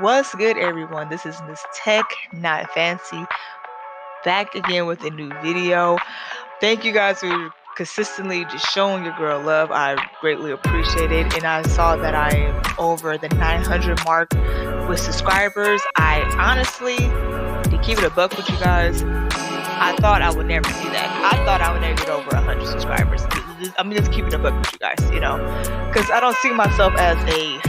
What's good, everyone? This is MsTechNotFancy back again with a new video. Thank you guys for consistently just showing your girl love. I greatly appreciate it. And I saw that I am over the 900 mark with subscribers. I honestly, to keep it a buck with you guys, I thought I would never see that. I thought I would never get over 100 subscribers. I'm just keeping it a buck with you guys, because I don't see myself as a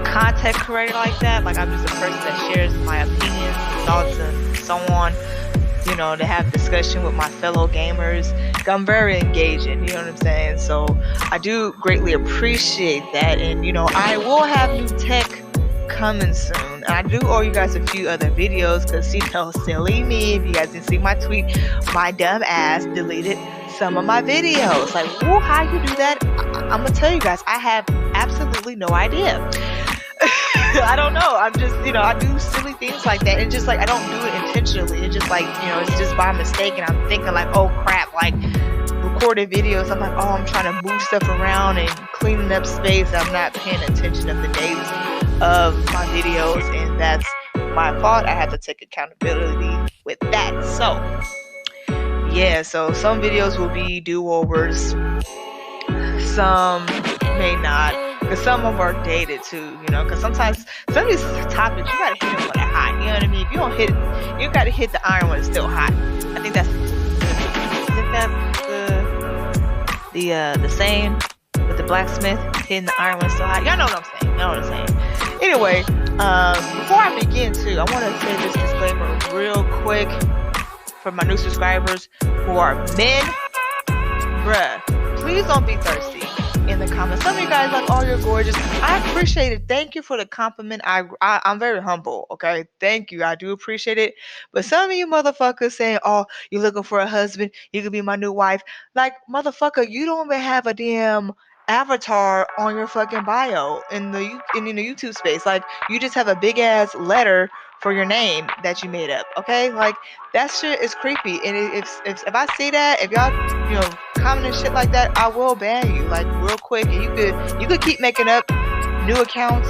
content creator like that. Like, I'm just a person that shares my opinions, thoughts, and so on. To have discussion with my fellow gamers. I'm very engaging, you know what I'm saying? So I do greatly appreciate that. And I will have new tech coming soon. I do owe you guys a few other videos because silly me, if you guys didn't see my tweet, my dumb ass deleted some of my videos. Like, woo, how you do that? I'm gonna tell you guys, I have absolutely no idea. I don't know. I'm just, I do silly things like that. And just like, I don't do it intentionally. It's just like, it's just by mistake. And I'm thinking like, oh crap, like recorded videos. I'm like, oh, I'm trying to move stuff around and cleaning up space. I'm not paying attention of the dates of my videos. And that's my fault. I have to take accountability with that. So, yeah. So some videos will be do-overs. Some may not. Because some of them are dated too, because sometimes some of these topics, you gotta hit them when they're hot, you know what I mean? If you don't hit it, you gotta hit the iron when it's still hot. I think that's, isn't that the saying with the blacksmith, hitting the iron when it's still hot? Y'all know what I'm saying, Anyway, before I begin too, I want to say this disclaimer real quick for my new subscribers who are men. Bruh, please don't be thirsty in the comments. Some of you guys like, oh, you're gorgeous. I appreciate it. Thank you for the compliment. I'm very humble, okay? Thank you. I do appreciate it. But some of you motherfuckers saying, oh, you're looking for a husband, you could be my new wife. Like, motherfucker, you don't even have a damn avatar on your fucking bio in the YouTube space. Like, you just have a big ass letter for your name that you made up, okay? Like, that shit is creepy. And if I see that, if y'all commenting shit like that, I will ban you like real quick. And you could keep making up new accounts,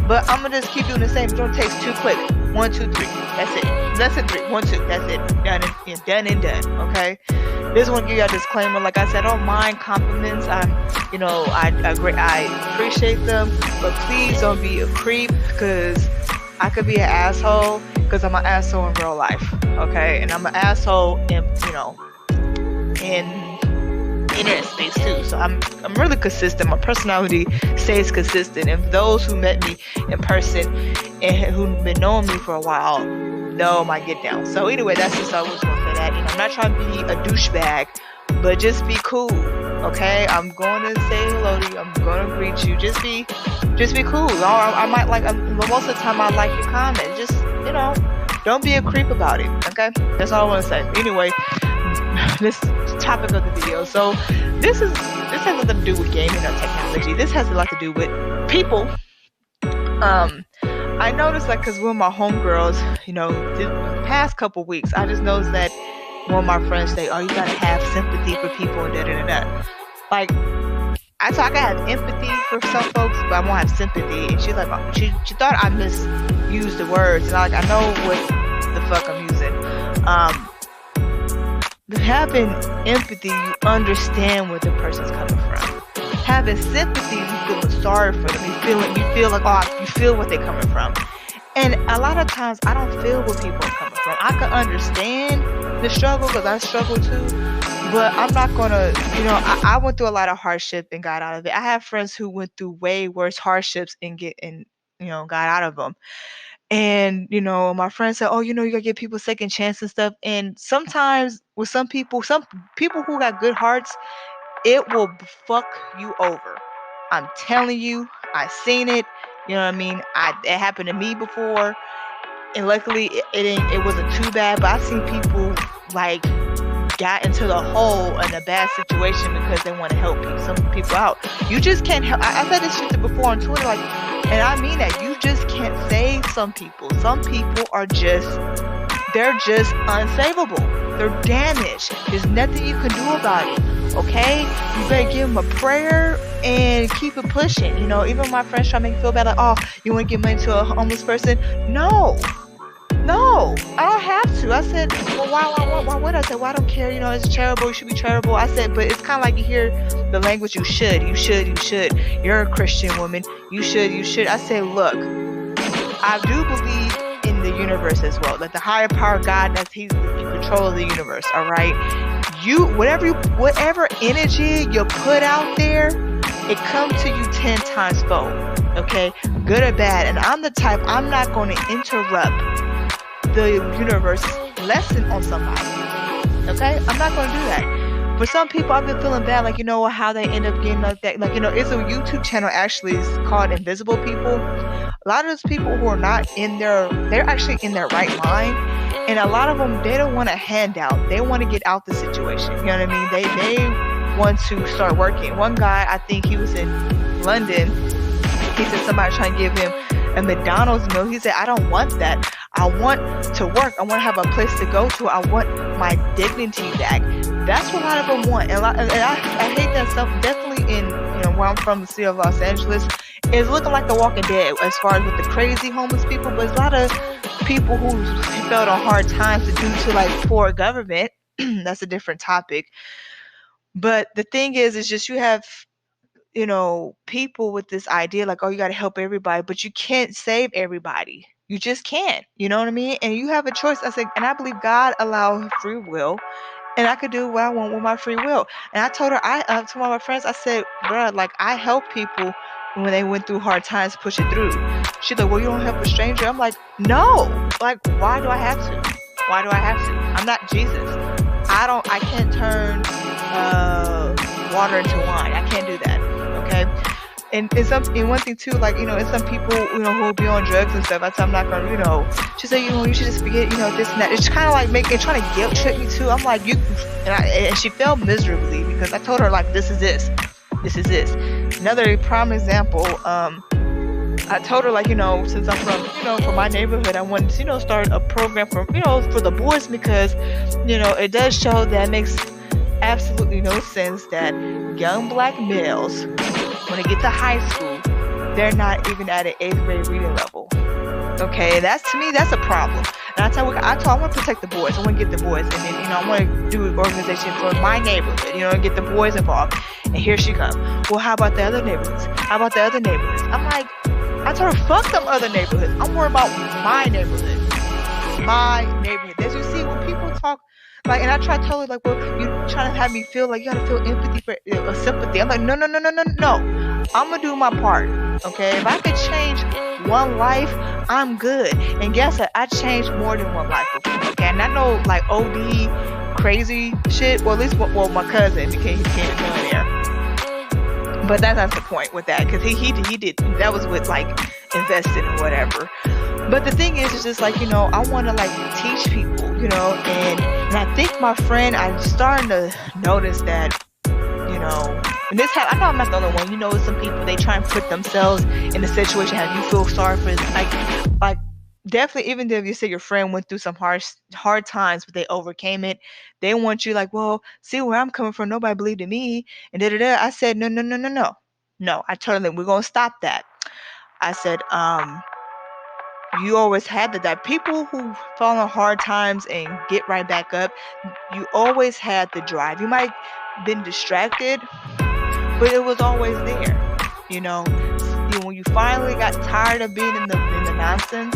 but I'm gonna just keep doing the same. It only takes 2 clicks. 1, 2, 3. That's it. Less than 3. 1, 2. That's it. Done and done. Okay. Just want to give you a disclaimer. Like I said, I don't mind compliments. I appreciate them, but please don't be a creep, because I could be an asshole because I'm an asshole in real life, okay? And I'm an asshole in internet space too. So I'm really consistent. My personality stays consistent. And those who met me in person and who've been knowing me for a while know my get down. So anyway, that's just I was going for that. I'm not trying to be a douchebag, but just be cool, okay? I'm going to say hello to you. I'm going to greet you. Just be cool. I might like, most of the time I like your comment. Just, don't be a creep about it, okay? That's all I want to say. Anyway, this topic of the video. So this has nothing to do with gaming or technology. This has a lot to do with people. I noticed, like, because one of my homegirls, the past couple weeks, I just noticed that one of my friends say, oh, you gotta have sympathy for people and da-da-da-da. Like, I can have empathy for some folks, but I won't have sympathy. And she's like, she thought I misused the words. And I know what the fuck I'm using. Having empathy, you understand where the person's coming from. Having sympathy, you feel sorry for them. You feel like, oh, you feel what they're coming from. And a lot of times, I don't feel where people are coming from. I can understand the struggle because I struggle too, but I'm not gonna, I went through a lot of hardship and got out of it. I have friends who went through way worse hardships and got out of them. And my friends said, oh, you gotta give people second chance and stuff. And sometimes with some people who got good hearts, it will fuck you over. I'm telling you, I seen it. You know what I mean? It happened to me before, and luckily it wasn't too bad. But I've seen people like got into the hole in a bad situation because they want to help some people out. You just can't help. I said this shit before on Twitter, like, and I mean that. You just can't save some people. Some people are they're just unsavable. They're damaged. There's nothing you can do about it. Okay? You better give them a prayer and keep it pushing. You know, even my friends try to make me feel bad, like, oh, you want to give money to a homeless person? No, no, I don't have to. I said, well, why would I? Say, well, I don't care. You know, it's charitable. You should be charitable. I said, but it's kind of like you hear the language, you should. You're a Christian woman. You should. I said, look, I do believe in the universe as well. That the higher power God, that He's in control of the universe. All right. Whatever energy you put out there, it comes to you 10 times fold. Okay, good or bad. And I'm the type, I'm not going to interrupt the universe lesson on somebody. Okay, I'm not going to do that. For some people, I've been feeling bad, like, you know, how they end up getting like that. Like, you know, it's a YouTube channel actually, it's called Invisible People. A lot of those people who are not they're actually in their right mind. And a lot of them, they don't want a handout. They want to get out the situation. You know what I mean? They want to start working. One guy, I think he was in London. He said somebody trying to give him a McDonald's meal. He said, I don't want that. I want to work. I want to have a place to go to. I want my dignity back. That's what a lot of them want. And I hate that stuff. Definitely in, you know, where I'm from, the city of Los Angeles, it's looking like The Walking Dead as far as with the crazy homeless people. But it's a lot of people who felt on hard times due to like poor government. That's a different topic. But the thing is just you have, you know, people with this idea like, oh, you got to help everybody, but you can't save everybody. You just can't. You know what I mean? And you have a choice. I said, and I believe God allows free will. And I could do what I want with my free will. And I told her, to one of my friends, I said, bruh, like, I help people when they went through hard times, push it through. She's like, well, you don't help a stranger. I'm like, no. Like, why do I have to? Why do I have to? I'm not Jesus. I can't turn water into wine. I can't do that. Okay. And one thing too, like, you know, and some people, you know, who will be on drugs and stuff, I said, I'm not gonna, you know, she said, you know, you should just forget, you know, this and that. It's kind of like trying to guilt trip me too. I'm like, and she felt miserably because I told her, like, this is this. Another prime example, I told her, like, you know, since I'm from, you know, from my neighborhood, I wanted to, you know, start a program for, you know, for the boys because, you know, it does show that it makes absolutely no sense that young black males, when they get to high school, they're not even at an 8th grade reading level. Okay, to me, that's a problem. And I told I want to protect the boys. I want to get the boys. And then, you know, I want to do an organization for my neighborhood, you know, and get the boys involved. And here she comes. Well, how about the other neighborhoods? I'm like, I told her, fuck them other neighborhoods. I'm worried about my neighborhood. As you see, when people talk, like, and I try to tell her, like, well, you trying to have me feel like you gotta feel empathy for sympathy. I'm like, no. I'm gonna do my part. Okay, if I could change one life, I'm good. And guess what? I changed more than one life before. Okay, and I know, like, OD crazy shit. Well, at least my cousin became a millionaire. But that's not the point with that, because he did that was with, like, investing or whatever. But the thing is, it's just like, you know, I want to, like, teach people, you know, and I think my friend, I'm starting to notice that, you know, and I know I'm not the only one. You know, some people, they try and put themselves in a situation, have you feel sorry for it. Like definitely, even if you say your friend went through some hard times, but they overcame it, they want you like, well, see where I'm coming from. Nobody believed in me, and da-da-da. I said, no. No, I told them, we're going to stop that. I said, you always had that people who fall on hard times and get right back up, you always had the drive. You might have been distracted, but it was always there. You know, when you finally got tired of being in the nonsense,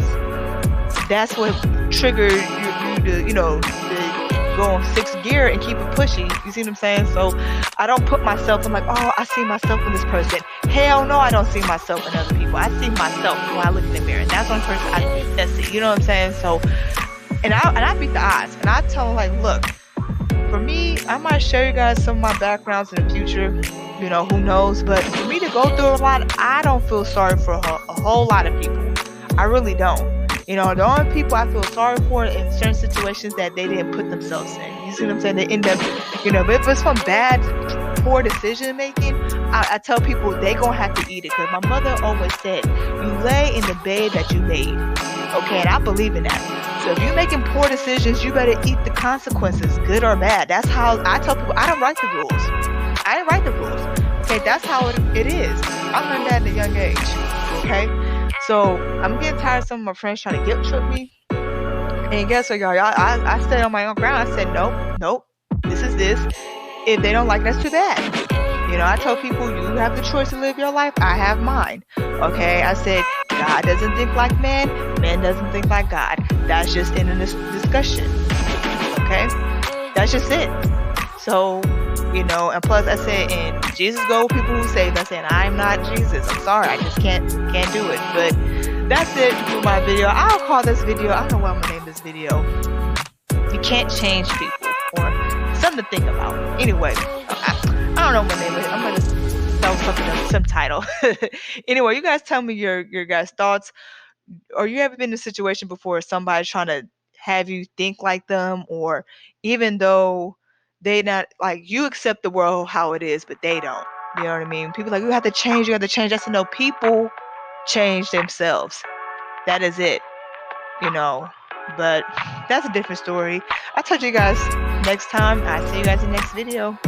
that's what triggered you to, you know, to go on 6th gear and keep it pushing. You see what I'm saying? So I don't put myself, I'm like, oh, I see myself in this person. Hell no, I don't see myself in other people. I see myself when I look in the mirror. That's one person I see. You know what I'm saying? So, and I beat the odds. And I tell them, like, look, for me, I might share you guys some of my backgrounds in the future. You know, who knows? But for me to go through a lot, I don't feel sorry for a whole lot of people. I really don't. You know, the only people I feel sorry for in certain situations that they didn't put themselves in. You see what I'm saying? They end up, you know, but if it's from bad, poor decision making, I tell people they gonna have to eat it. Because my mother always said, you lay in the bed that you made. Okay, and I believe in that. So if you're making poor decisions, you better eat the consequences, good or bad. That's how I tell people, I don't write the rules. I didn't write the rules. Okay, that's how it is. I learned that at a young age. Okay, so I'm getting tired of some of my friends trying to guilt trip me. And guess what, y'all? I stayed on my own ground. I said, nope, this is this. If they don't like, that's too bad. You know, I tell people you have the choice to live your life. I have mine. Okay, I said God doesn't think like man. Man doesn't think like God. That's just in this discussion. Okay, that's just it. So, you know, and plus I said, and Jesus go with people who say, I said, I'm not Jesus. I'm sorry, I just can't do it. But that's it for my video. I'll call this video, I don't know what I'm gonna name this video. You can't change people, or something to think about. Anyway, I don't know what name it. I'm gonna spell something, some title. Anyway, you guys tell me your guys' thoughts. Or you ever been in a situation before somebody trying to have you think like them, or even though they not like you accept the world how it is, but they don't. You know what I mean? People like, you have to change, you have to change. I said, no, people change themselves. That is it. You know. But that's a different story. I'll talk to you guys next time. I see you guys in the next video.